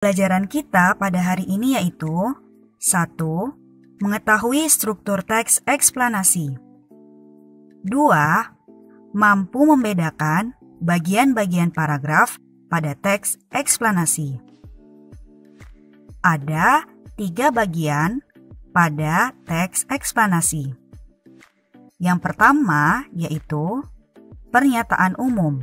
Pelajaran kita pada hari ini yaitu 1. Mengetahui struktur teks eksplanasi. 2. Mampu membedakan bagian-bagian paragraf pada teks eksplanasi. Ada 3 bagian pada teks eksplanasi. Yang pertama yaitu pernyataan umum.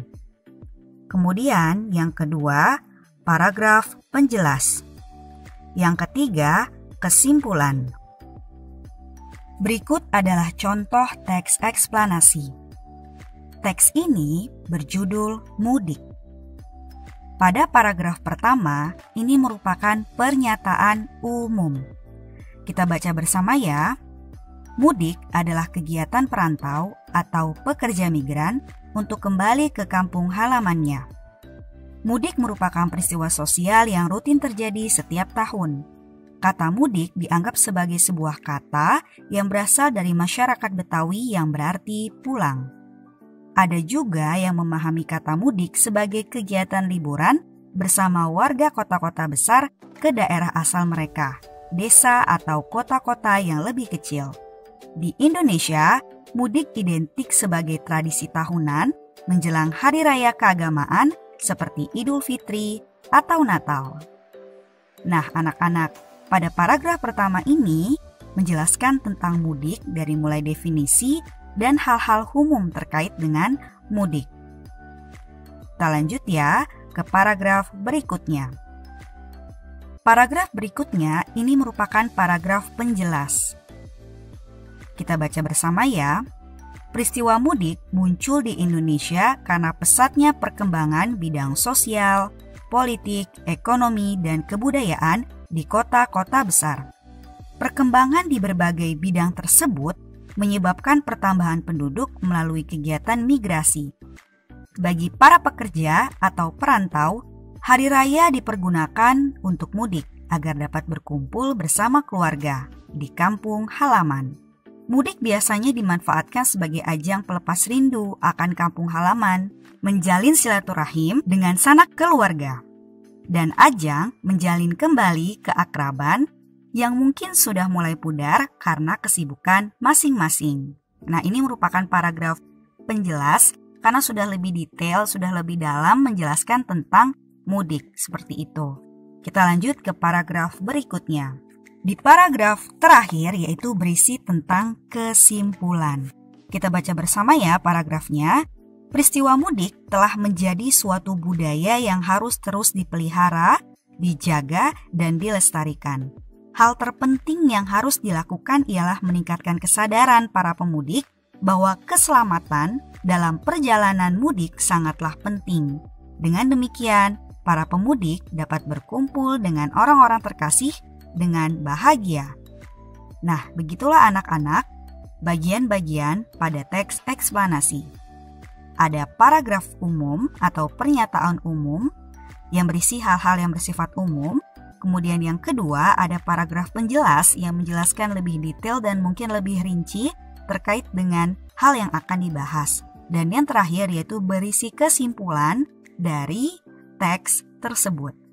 Kemudian yang kedua, paragraf penjelas. Yang ketiga, kesimpulan. Berikut adalah contoh teks eksplanasi. Teks ini berjudul Mudik. Pada paragraf pertama, ini merupakan pernyataan umum. Kita baca bersama ya. Mudik adalah kegiatan perantau atau pekerja migran untuk kembali ke kampung halamannya. Mudik merupakan peristiwa sosial yang rutin terjadi setiap tahun. Kata mudik dianggap sebagai sebuah kata yang berasal dari masyarakat Betawi yang berarti pulang. Ada juga yang memahami kata mudik sebagai kegiatan liburan bersama warga kota-kota besar ke daerah asal mereka, desa atau kota-kota yang lebih kecil. Di Indonesia, mudik identik sebagai tradisi tahunan menjelang hari raya keagamaan seperti Idul Fitri atau Natal. Nah, anak-anak, pada paragraf pertama ini menjelaskan tentang mudik dari mulai definisi dan hal-hal umum terkait dengan mudik. Kita lanjut ya ke paragraf berikutnya. Paragraf berikutnya ini merupakan paragraf penjelas. Kita baca bersama ya. Peristiwa mudik muncul di Indonesia karena pesatnya perkembangan bidang sosial, politik, ekonomi, dan kebudayaan di kota-kota besar. Perkembangan di berbagai bidang tersebut menyebabkan pertambahan penduduk melalui kegiatan migrasi. Bagi para pekerja atau perantau, hari raya dipergunakan untuk mudik agar dapat berkumpul bersama keluarga di kampung halaman. Mudik biasanya dimanfaatkan sebagai ajang pelepas rindu akan kampung halaman, menjalin silaturahim dengan sanak keluarga, dan ajang menjalin kembali keakraban yang mungkin sudah mulai pudar karena kesibukan masing-masing. Nah, ini merupakan paragraf penjelas karena sudah lebih detail, sudah lebih dalam menjelaskan tentang mudik seperti itu. Kita lanjut ke paragraf berikutnya. Di paragraf terakhir yaitu berisi tentang kesimpulan. Kita baca bersama ya paragrafnya. Peristiwa mudik telah menjadi suatu budaya yang harus terus dipelihara, dijaga, dan dilestarikan. Hal terpenting yang harus dilakukan ialah meningkatkan kesadaran para pemudik bahwa keselamatan dalam perjalanan mudik sangatlah penting. Dengan demikian, para pemudik dapat berkumpul dengan orang-orang terkasih dengan bahagia. Nah, begitulah anak-anak bagian-bagian pada teks eksplanasi. Ada paragraf umum atau pernyataan umum yang berisi hal-hal yang bersifat umum. Kemudian yang kedua ada paragraf penjelas yang menjelaskan lebih detail dan mungkin lebih rinci terkait dengan hal yang akan dibahas. Dan yang terakhir yaitu berisi kesimpulan dari teks tersebut.